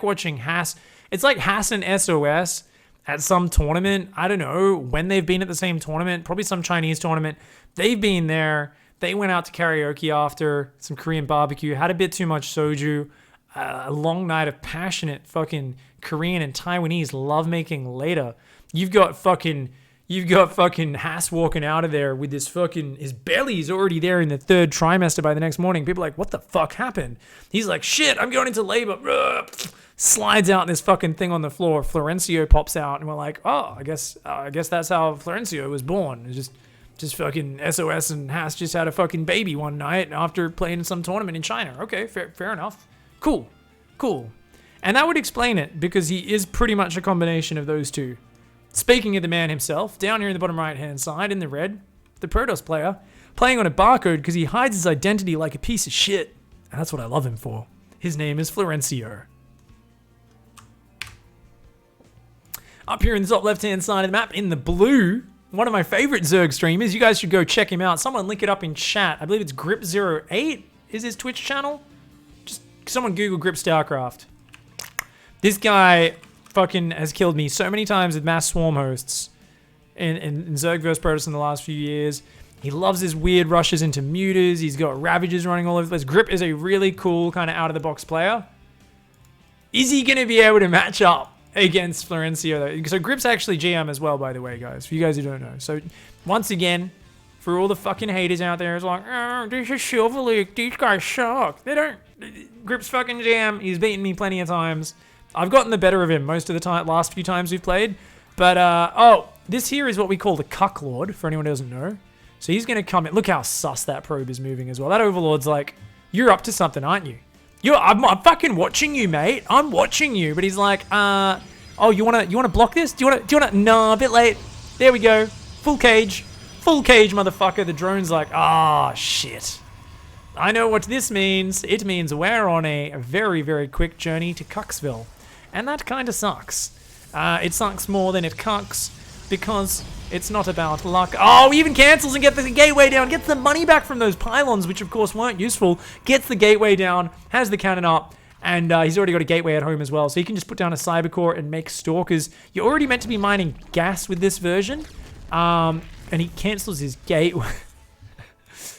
like watching Haas. It's like Haas and SOS at some tournament. I don't know when they've been at the same tournament. Probably some Chinese tournament. They've been there. They went out to karaoke after some Korean barbecue, had a bit too much soju, a long night of passionate fucking Korean and Taiwanese lovemaking later. You've got fucking Haas walking out of there with this fucking, his belly's already there in the third trimester by the next morning. People are like, what the fuck happened? He's like, shit, I'm going into labor. Slides out this fucking thing on the floor. Florencio pops out and we're like, oh, I guess that's how Florencio was born. It's just fucking SOS and Haas just had a fucking baby one night after playing in some tournament in China. Okay, fair enough. Cool. And that would explain it, because he is pretty much a combination of those two. Speaking of the man himself, down here in the bottom right-hand side in the red, the Protoss player, playing on a barcode because he hides his identity like a piece of shit. And that's what I love him for. His name is Florencio. Up here in the top left-hand side of the map, in the blue, one of my favorite Zerg streamers. You guys should go check him out. Someone link it up in chat. I believe it's Grip08 is his Twitch channel. Just someone Google Grip StarCraft. This guy fucking has killed me so many times with mass swarm hosts in Zerg vs. Protoss in the last few years. He loves his weird rushes into mutas. He's got Ravagers running all over the place. Grip is a really cool kind of out-of-the-box player. Is he going to be able to match up against Florencio, though? So Grip's actually GM as well, by the way, guys, for you guys who don't know. So once again, for all the fucking haters out there, it's like, oh, this is Silver League. These guys suck. They don't... Grip's fucking GM. He's beaten me plenty of times. I've gotten the better of him most of the time, last few times we've played. But, this here is what we call the Cuck Lord, for anyone who doesn't know. So he's going to come in. Look how sus that probe is moving as well. That Overlord's like, you're up to something, aren't you? I'm fucking watching you, mate. I'm watching you. But he's like, oh, you wanna block this? Do you wanna? No, a bit late. There we go. Full cage, motherfucker. The drone's like, shit. I know what this means. It means we're on a very, very quick journey to Cucksville. And that kind of sucks. It sucks more than it cucks, because it's not about luck. Oh, he even cancels and gets the gateway down, gets the money back from those pylons, which of course weren't useful, gets the gateway down, has the cannon up, and he's already got a gateway at home as well, so he can just put down a cybercore and make stalkers. You're already meant to be mining gas with this version, and he cancels his gateway.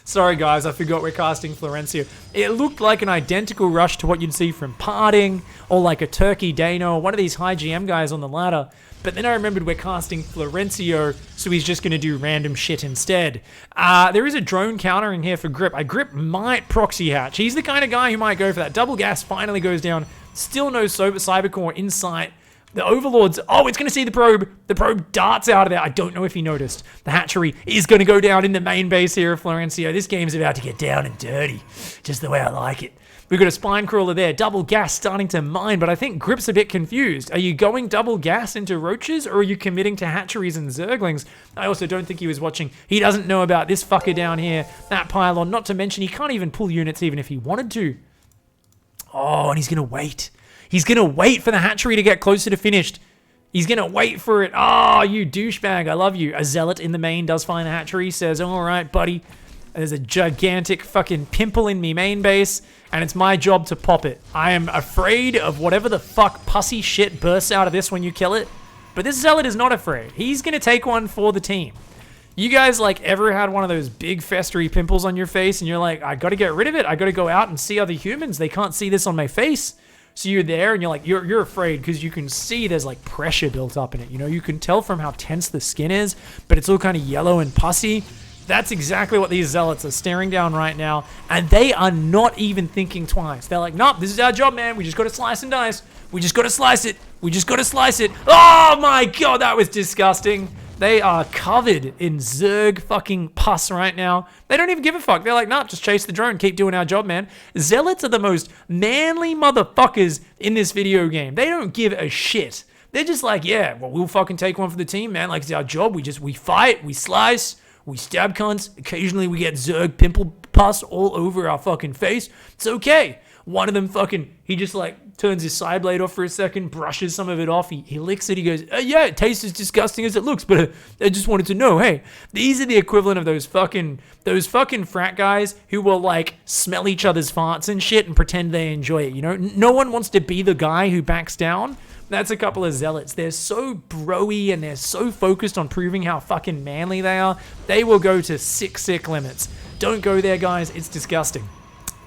Sorry guys, I forgot we're casting Florencio. It looked like an identical rush to what you'd see from Parting, or like a Turkey Dano, or one of these high GM guys on the ladder. But then I remembered we're casting Florencio, so he's just going to do random shit instead. There is a drone countering here for Grip. Grip might proxy hatch. He's the kind of guy who might go for that. Double gas finally goes down. Still no cybercore in sight. The Overlord's... Oh, it's going to see the probe. The probe darts out of there. I don't know if he noticed. The hatchery is going to go down in the main base here of Florencio. This game's about to get down and dirty. Just the way I like it. We've got a spine crawler there. Double gas starting to mine, but I think Grip's a bit confused. Are you going double gas into roaches, or are you committing to hatcheries and zerglings? I also don't think he was watching. He doesn't know about this fucker down here. That pylon. Not to mention, he can't even pull units even if he wanted to. Oh, and he's going to wait. He's going to wait for the hatchery to get closer to finished. He's going to wait for it. Oh, you douchebag. I love you. A zealot in the main does find the hatchery. Says, all right, buddy. There's a gigantic fucking pimple in me main base, and it's my job to pop it. I am afraid of whatever the fuck pussy shit bursts out of this when you kill it. But this zealot is not afraid. He's going to take one for the team. You guys, like, ever had one of those big festery pimples on your face, and you're like, I got to get rid of it. I got to go out and see other humans. They can't see this on my face. So you're there and you're like, you're afraid because you can see there's like pressure built up in it. You know, you can tell from how tense the skin is, but it's all kind of yellow and pussy. That's exactly what these zealots are staring down right now. And they are not even thinking twice. They're like, nope, this is our job, man. We just got to slice and dice. We just got to slice it. We just got to slice it. Oh my God, that was disgusting. They are covered in Zerg fucking pus right now. They don't even give a fuck. They're like, nah, just chase the drone. Keep doing our job, man. Zealots are the most manly motherfuckers in this video game. They don't give a shit. They're just like, yeah, well, we'll fucking take one for the team, man. Like, it's our job. We fight, we slice, we stab cunts. Occasionally we get Zerg pimple pus all over our fucking face. It's okay. One of them fucking, he just like turns his side blade off for a second, brushes some of it off. He licks it. He goes, yeah, it tastes as disgusting as it looks, but I just wanted to know, hey, these are the equivalent of those fucking frat guys who will like smell each other's farts and shit and pretend they enjoy it. You know, no one wants to be the guy who backs down. That's a couple of zealots. They're so bro-y and they're so focused on proving how fucking manly they are. They will go to sick limits. Don't go there, guys. It's disgusting.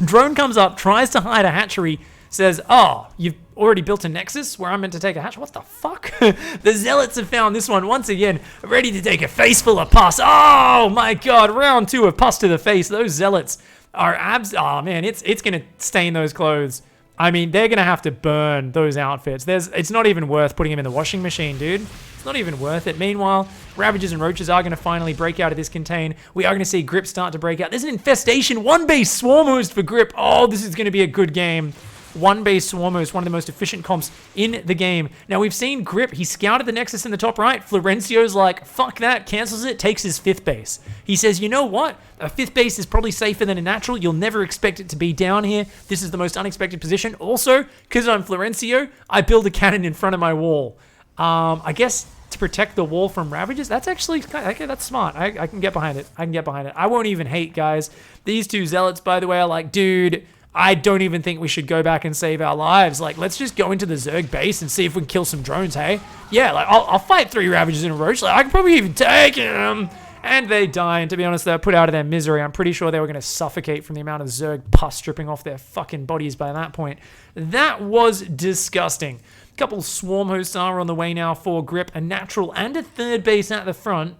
Drone comes up, tries to hide a hatchery, says, oh, you've already built a nexus where I'm meant to take a hatch? What the fuck? The zealots have found this one once again, ready to take a face full of pus. Oh my god, round 2 of pus to the face. Those zealots are oh man, it's gonna stain those clothes. I mean, they're gonna have to burn those outfits. It's not even worth putting them in the washing machine, dude. It's not even worth it. Meanwhile, Ravagers and Roaches are gonna finally break out of this contain. We are gonna see Grip start to break out. There's an infestation. 1 base Swarm Host for Grip. Oh, this is gonna be a good game. 1 base Swarm Host, one of the most efficient comps in the game. Now, we've seen Grip. He scouted the Nexus in the top right. Florencio's like, fuck that, cancels it, takes his 5th base. He says, you know what? A 5th base is probably safer than a natural. You'll never expect it to be down here. This is the most unexpected position. Also, because I'm Florencio, I build a cannon in front of my wall. I guess to protect the wall from Ravagers? That's actually, okay, that's smart. I can get behind it. I won't even hate, guys. These 2 zealots, by the way, are like, dude, I don't even think we should go back and save our lives. Like, let's just go into the Zerg base and see if we can kill some drones, hey? Yeah, like, I'll fight 3 Ravagers in a roach. Like, I can probably even take them. And they die, and to be honest, they're put out of their misery. I'm pretty sure they were going to suffocate from the amount of Zerg pus dripping off their fucking bodies by that point. That was disgusting. A couple Swarm Hosts are on the way now for Grip, a natural and a 3rd base at the front.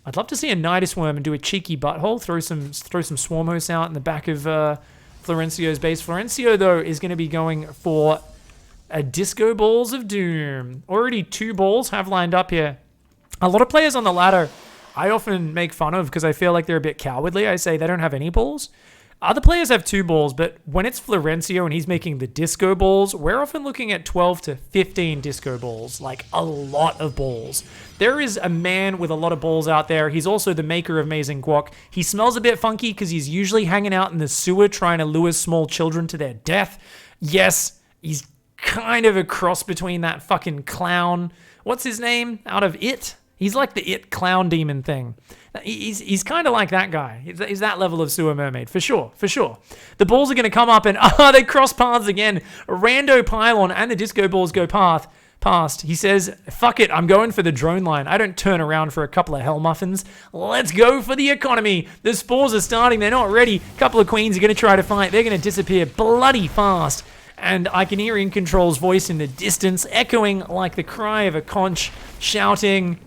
I'd love to see a Nidus Worm and do a cheeky butthole, throw some Swarm Hosts out in the back of Florencio's base. Florencio, though, is going to be going for a Disco Balls of Doom. Already 2 balls have lined up here. A lot of players on the ladder I often make fun of because I feel like they're a bit cowardly. I say they don't have any balls. Other players have 2 balls, but when it's Florencio and he's making the Disco Balls, we're often looking at 12 to 15 Disco Balls, like a lot of balls. There is a man with a lot of balls out there. He's also the maker of Amazing Guac. He smells a bit funky because he's usually hanging out in the sewer trying to lure small children to their death. Yes, he's kind of a cross between that fucking clown. What's his name? Out of It? He's like the It clown demon thing. He's kind of like that guy. He's that level of sewer mermaid, for sure, for sure. The balls are going to come up and, they cross paths again. Rando Pylon and the Disco Balls go past. He says, fuck it, I'm going for the drone line. I don't turn around for a couple of hell muffins. Let's go for the economy. The spores are starting. They're not ready. A couple of queens are going to try to fight. They're going to disappear bloody fast. And I can hear In Control's voice in the distance, echoing like the cry of a conch, shouting,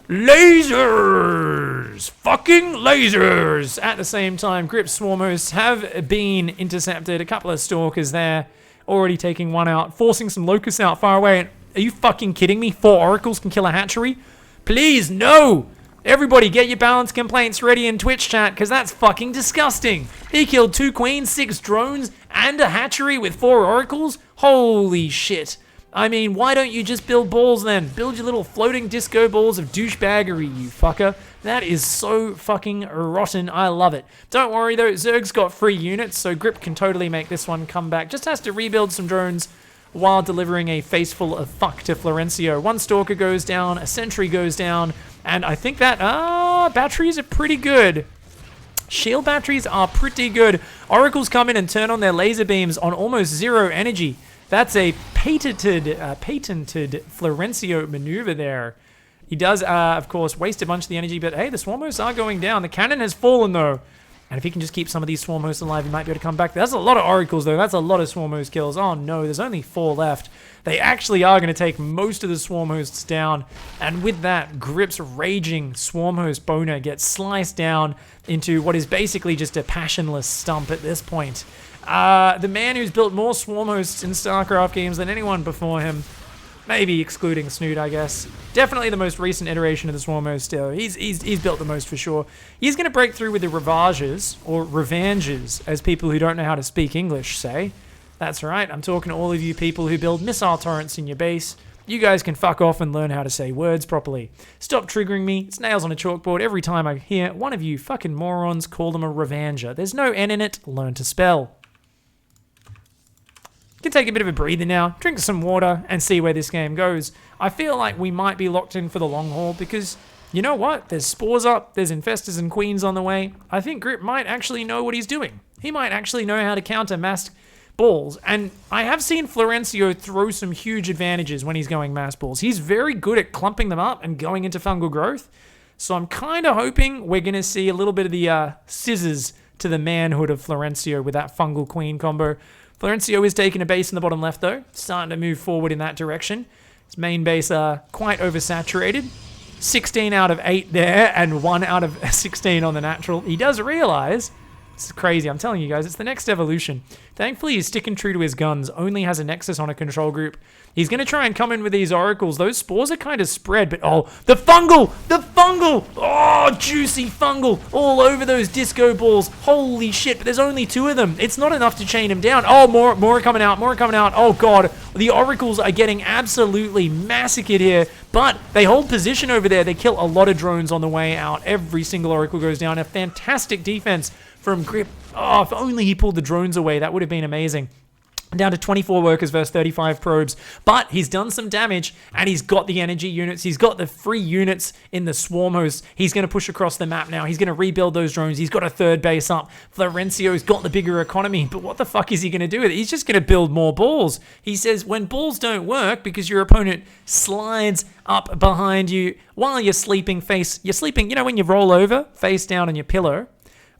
lasers! Fucking lasers! At the same time, Grip Swarm Hosts have been intercepted. A couple of Stalkers there, already taking one out, forcing some Locusts out far away. Are you fucking kidding me? 4 Oracles can kill a hatchery? Please, no! Everybody get your balance complaints ready in Twitch chat, because that's fucking disgusting. He killed 2 queens, 6 drones, and a hatchery with 4 Oracles? Holy shit. I mean, why don't you just build balls then? Build your little floating disco balls of douchebaggery, you fucker. That is so fucking rotten. I love it. Don't worry though, Zerg's got free units, so Grip can totally make this one come back. Just has to rebuild some drones while delivering a face full of fuck to Florencio. 1 Stalker goes down, a Sentry goes down, and I think that, batteries are pretty good. Shield batteries are pretty good. Oracles come in and turn on their laser beams on almost 0 energy. That's a patented Florencio maneuver there. He does, of course, waste a bunch of the energy, but hey, the Swarm Hosts are going down. The cannon has fallen, though. And if he can just keep some of these Swarm Hosts alive, he might be able to come back. That's a lot of Oracles, though. That's a lot of Swarm Host kills. Oh, no, there's only 4 left. They actually are going to take most of the Swarm Hosts down. And with that, Grip's raging Swarm Host boner gets sliced down into what is basically just a passionless stump at this point. The man who's built more Swarm Hosts in StarCraft games than anyone before him. Maybe excluding Snoot, I guess. Definitely the most recent iteration of the Swarm Host still. He's built the most for sure. He's going to break through with the Ravages, or Revanges, as people who don't know how to speak English say. That's right, I'm talking to all of you people who build missile torrents in your base. You guys can fuck off and learn how to say words properly. Stop triggering me. It's nails on a chalkboard every time I hear one of you fucking morons call them a Revanger. There's no N in it. Learn to spell. can take a bit of a breather now, drink some water, and see where this game goes. I feel like we might be locked in for the long haul because, you know what? There's spores up, there's infestors and queens on the way. I think Grip might actually know what he's doing. He might actually know how to counter mass balls. And I have seen Florencio throw some huge advantages when he's going mass balls. He's very good at clumping them up and going into fungal growth. So I'm kind of hoping we're going to see a little bit of the scissors to the manhood of Florencio with that fungal queen combo. Florencio is taking a base in the bottom left, though. Starting to move forward in that direction. His main base quite oversaturated. 16 out of 8 there, and 1 out of 16 on the natural. He does realize, this is crazy, I'm telling you guys, it's the next evolution. Thankfully, he's sticking true to his guns. Only has a nexus on a control group. He's going to try and come in with these oracles. Those spores are kind of spread, but oh, the fungal! The fungal! Oh, juicy fungal all over those disco balls. Holy shit, but there's only 2 of them. It's not enough to chain him down. Oh, more coming out, more coming out. Oh, God. The oracles are getting absolutely massacred here, but they hold position over there. They kill a lot of drones on the way out. Every single oracle goes down. A fantastic defense from Grip. Oh, if only he pulled the drones away, that would have been amazing. Down to 24 workers versus 35 probes, but he's done some damage and he's got the energy units. He's got the free units in the swarm host. He's going to push across the map now. He's going to rebuild those drones. He's got a 3rd base up. Florencio's got the bigger economy, but what the fuck is he going to do with it? He's just going to build more balls. He says when balls don't work because your opponent slides up behind you while you're sleeping, you know, when you roll over face down on your pillow.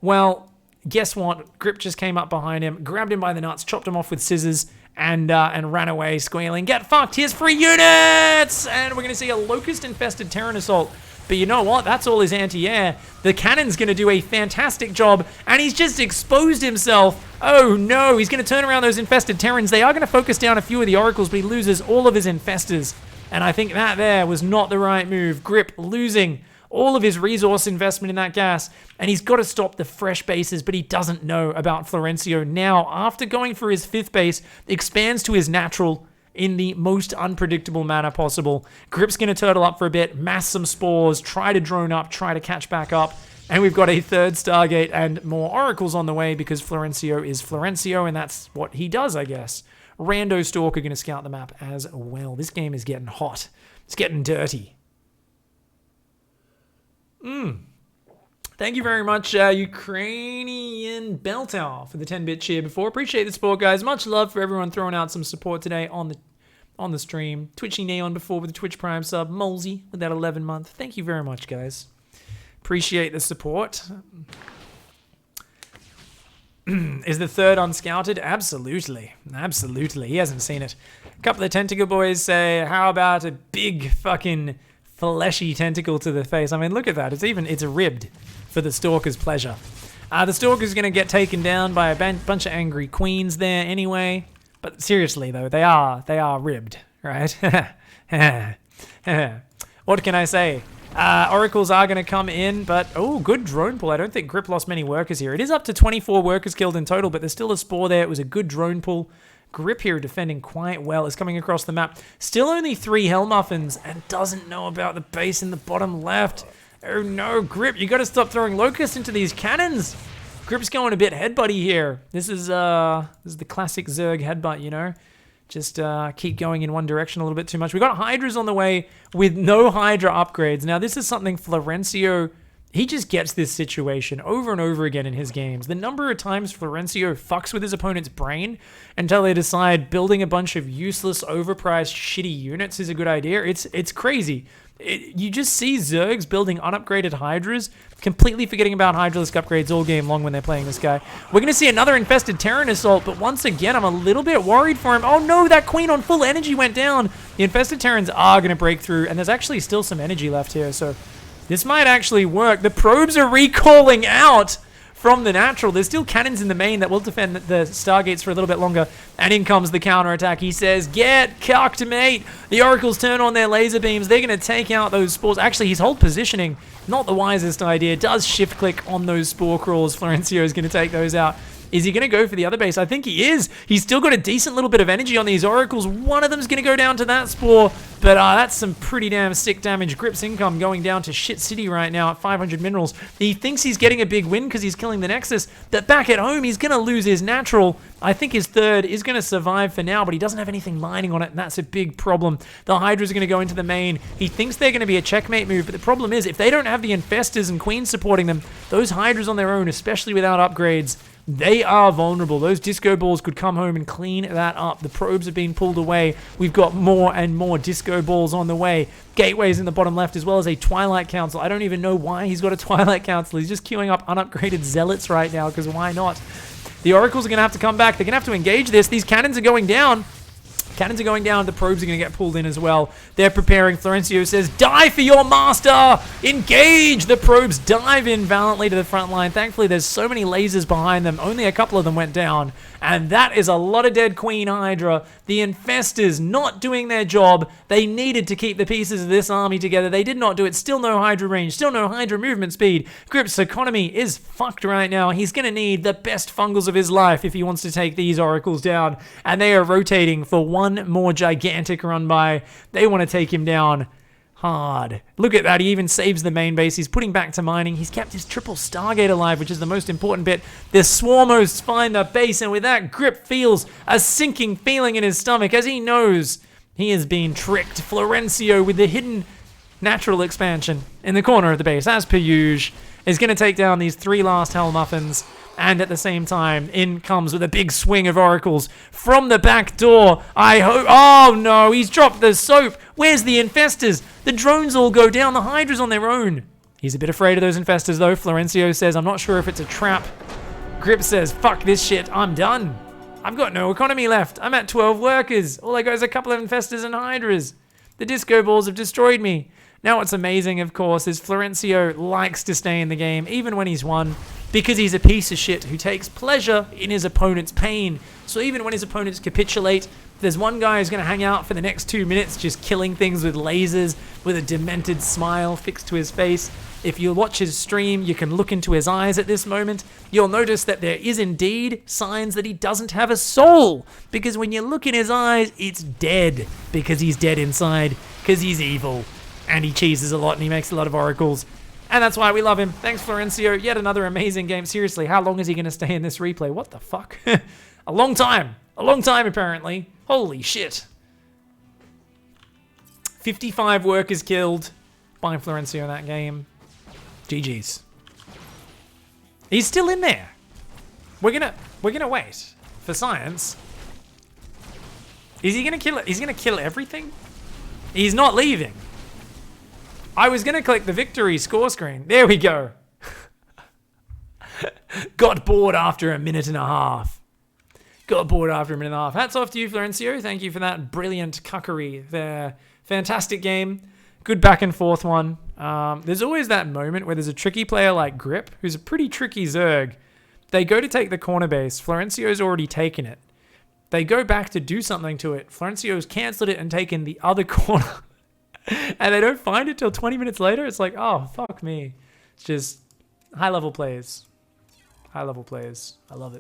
Well, guess what? Grip just came up behind him, grabbed him by the nuts, chopped him off with scissors, and ran away squealing, "Get fucked, here's free units!" And we're going to see a locust-infested Terran Assault. But you know what? That's all his anti-air. The cannon's going to do a fantastic job, and he's just exposed himself. Oh no, he's going to turn around those infested Terrans. They are going to focus down a few of the oracles, but he loses all of his infestors. And I think that there was not the right move. Grip losing all of his resource investment in that gas, and he's got to stop the fresh bases, but he doesn't know about Florencio now. After going for his 5th base, expands to his natural in the most unpredictable manner possible. Grip's going to turtle up for a bit, mass some spores, try to drone up, try to catch back up, and we've got a 3rd Stargate and more oracles on the way because Florencio is Florencio, and that's what he does, I guess. Rando Stalker going to scout the map as well. This game is getting hot. It's getting dirty. Thank you very much, Ukrainian Beltow, for the 10-bit cheer before. Appreciate the support, guys. Much love for everyone throwing out some support today on the stream. Twitchy Neon before with the Twitch Prime sub. Molesy with that 11-month. Thank you very much, guys. Appreciate the support. Is the 3rd unscouted? Absolutely. Absolutely. He hasn't seen it. A couple of Tentacle boys say, how about a big fucking fleshy tentacle to the face? I mean, look at that. It's ribbed for the Stalker's pleasure. The Stalker's going to get taken down by a bunch of angry queens there anyway. But seriously, though, they are ribbed, right? What can I say? Oracles are going to come in, but oh, good drone pull. I don't think Grip lost many workers here. It is up to 24 workers killed in total, but there's still a spore there. It was a good drone pull. Grip here defending quite well, is coming across the map. Still only 3 Hell Muffins and doesn't know about the base in the bottom left. Oh no, Grip, you got to stop throwing locusts into these cannons. Grip's going a bit headbutty here. This is the classic Zerg headbutt, you know. Just keep going in one direction a little bit too much. We got Hydras on the way with no Hydra upgrades. Now this is something Florencio, he just gets this situation over and over again in his games. The number of times Florencio fucks with his opponent's brain until they decide building a bunch of useless, overpriced, shitty units is a good idea. It's crazy. You just see Zergs building unupgraded Hydras, completely forgetting about Hydralisk upgrades all game long when they're playing this guy. We're going to see another infested Terran Assault, but once again, I'm a little bit worried for him. Oh no, that Queen on full energy went down. The infested Terrans are going to break through, and there's actually still some energy left here, so this might actually work. The probes are recalling out from the natural. There's still cannons in the main that will defend the Stargates for a little bit longer. And in comes the counterattack. He says, get cocked, mate. The Oracles turn on their laser beams. They're going to take out those spores. Actually, his hold positioning, not the wisest idea. Does shift click on those spore crawls. Florencio is going to take those out. Is he going to go for the other base? I think he is. He's still got a decent little bit of energy on these oracles. One of them's going to go down to that spore, but that's some pretty damn sick damage. Grip's income going down to shit city right now at 500 minerals. He thinks he's getting a big win because he's killing the nexus, but back at home, he's going to lose his natural. I think his third is going to survive for now, but he doesn't have anything mining on it, and that's a big problem. The Hydras are going to go into the main. He thinks they're going to be a checkmate move, but the problem is, if they don't have the Infestors and Queens supporting them, those Hydras on their own, especially without upgrades, they are vulnerable. Those disco balls could come home and clean that up. The probes have been pulled away. We've got more and more disco balls on the way. Gateways in the bottom left, as well as a Twilight Council. I don't even know why he's got a Twilight Council. He's just queuing up unupgraded Zealots right now, because why not? The Oracles are going to have to come back. They're going to have to engage this. These cannons are going down. Cannons are going down. The probes are going to get pulled in as well. They're preparing. Florencio says, die for your master! Engage! The probes dive in valiantly to the front line. Thankfully, there's so many lasers behind them. Only a couple of them went down. And that is a lot of dead Queen Hydra. The Infestors not doing their job. They needed to keep the pieces of this army together. They did not do it. Still no Hydra range. Still no Hydra movement speed. Grip's economy is fucked right now. He's going to need the best fungals of his life if he wants to take these oracles down. And they are rotating for one more gigantic run by. They want to take him down hard. Look at that. He even saves the main base. He's putting back to mining. He's kept his triple Stargate alive, which is the most important bit. The Swarmos find the base, and with that, Grip feels a sinking feeling in his stomach as he knows he has been tricked. Florencio with the hidden natural expansion in the corner of the base, as per usual, is going to take down these three last Hell Muffins. And at the same time, in comes with a big swing of oracles from the back door. I hope. Oh no, he's dropped the soap. Where's the Infestors? The drones all go down. The Hydras on their own. He's a bit afraid of those Infestors though. Florencio says, I'm not sure if it's a trap. Grip says, fuck this shit. I'm done. I've got no economy left. I'm at 12 workers. All I got is a couple of Infestors and Hydras. The disco balls have destroyed me. Now what's amazing, of course, is Florencio likes to stay in the game, even when he's won, because he's a piece of shit who takes pleasure in his opponent's pain. So even when his opponents capitulate, there's one guy who's going to hang out for the next 2 minutes just killing things with lasers, with a demented smile fixed to his face. If you watch his stream, you can look into his eyes at this moment. You'll notice that there is indeed signs that he doesn't have a soul, because when you look in his eyes, it's dead, because he's dead inside, because he's evil. And he cheeses a lot, and he makes a lot of oracles. And that's why we love him. Thanks, Florencio. Yet another amazing game. Seriously, how long is he going to stay in this replay? What the fuck? A long time. A long time, apparently. Holy shit. 55 workers killed by Florencio in that game. GG's. He's still in there. We're gonna wait for science. Is he gonna kill it? He's gonna kill everything? He's not leaving. I was going to click the victory score screen. There we go. Got bored after a minute and a half. Got bored after a minute and a half. Hats off to you, Florencio. Thank you for that brilliant cuckery there. Fantastic game. Good back and forth one. There's always that moment where there's a tricky player like Grip, who's a pretty tricky Zerg. They go to take the corner base. Florencio's already taken it. They go back to do something to it. Florencio's cancelled it and taken the other corner. And they don't find it till 20 minutes later. It's like, oh, fuck me. It's just high-level plays. High-level plays. I love it.